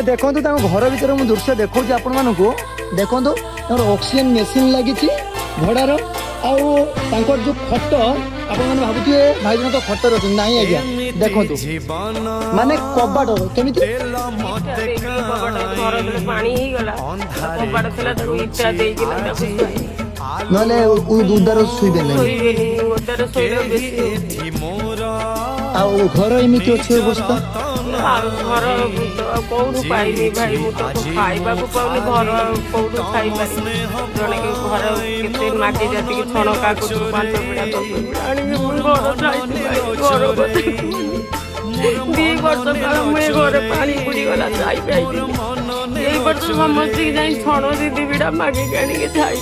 देखो घर भर मुझे दृश्य देखा आपण मानक देखो ऑक्सीजन मेसीन लगी भड़ार आउ जो खट आप भावुए भाई जन तो खटर अच्छे ना आज्ञा देखो माने कबाट केमी ना उदार शुवे घर एमती अच्छे अवस्था घर कौटू पाइबी भाई मुझे खाइबा पाऊनी घर कौटू खाई जड़े घर के माटी जाती छण का 5 बिड़ा 2 वर्ष काल मुझे घर पानी बुड़ीगला खाई वर्ष समस्त जाए छण 2 बिड़ा मागिक आनिके खाई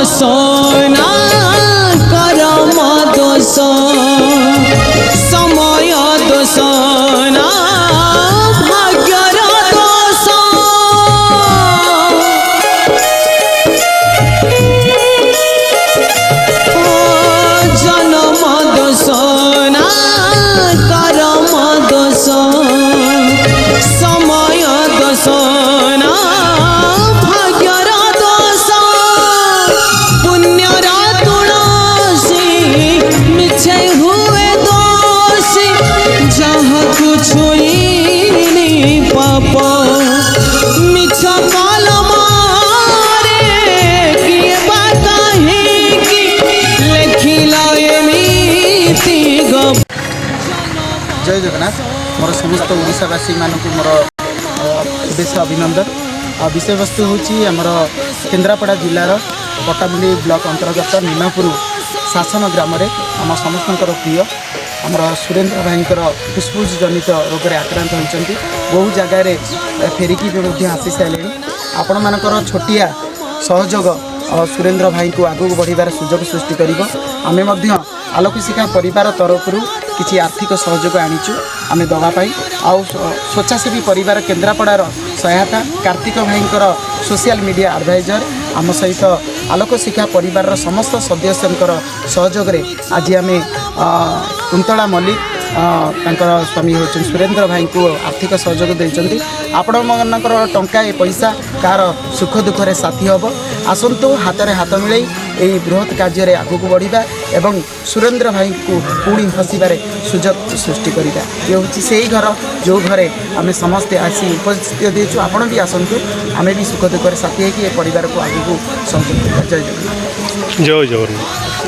सोना करम दोष समय दोष ना भाग्यर दोष जन्म दोष ना करम दोष समय दोष ना भाग्यर दोष पुण्यर तुलसी मिछे हुए दोषी जहाँ कुछ पाप मिछ काल मारे किए बात कि लेखिला एमिति गप। जय जगन्नाथ मोर समस्त ओडिशावासी मानक मोर बेस अभिनंदन। विषय वस्तु होमर केन्द्रापड़ा जिलार पट्टामुंडी ब्लॉक अंतर्गत नीमापुर शासन ग्राम आम समस्त प्रिय आमर सुरेन्द्र भाईंकर फुस्फुस जनित रोग में आक्रांत होती बहु जगार फेरिकी आसी सारे आपण मानकर छोटिया सहयोग सुरेन्द्र भाई को आगू बढ़ार सुजोग सृष्टि कर आमे आलोक शिखा परिवार तरफ किसी आर्थिक सहयोग आनीचु आम दवापाई आउ स्वेच्छासेवी परिवार केन्द्रापड़ार सहायता कार्तिक भाईंकर सोशल मीडिया एडवाइजर आम सहित आलोक शिखा परिवार समस्त सदस्यंकर सहयोग आज आम कुंतला मल्लिक ତାଙ୍କର ସ୍ୱାମୀ ହେଉଛନ୍ତି ସୁରେନ୍ଦ୍ର ଭାଇଙ୍କୁ ଆର୍ଥିକ ସହଯୋଗ ଦେଇଛନ୍ତି। ଆପଣମାନଙ୍କର ଟଙ୍କାଏ ପଇସା କାହାର ସୁଖ ଦୁଃଖରେ ସାଥୀ ହେବ। ଆସନ୍ତୁ ହାତରେ ହାତ ମିଳେଇ ଏହି ବୃହତ୍ କାର୍ଯ୍ୟରେ ଆଗକୁ ବଢ଼ିବା ଏବଂ ସୁରେନ୍ଦ୍ର ଭାଇଙ୍କୁ ପୁଣି ହସିବାରେ ସୁଯୋଗ ସୃଷ୍ଟି କରିବା। ଇଏ ହେଉଛି ସେହି ଘର ଯେଉଁ ଘରେ ଆମେ ସମସ୍ତେ ଆସି ଉପସ୍ଥିତ ଦେଇଛୁ। ଆପଣ ବି ଆସନ୍ତୁ, ଆମେ ବି ସୁଖ ଦୁଃଖରେ ସାଥୀ ହେଇକି ଏ ପରିବାରକୁ ଆଗକୁ ସହଯୋଗ କରିବା। ଜୟ ଜଗନ୍ନାଥ। ଜୟ ଜଗନ୍ନାଥ।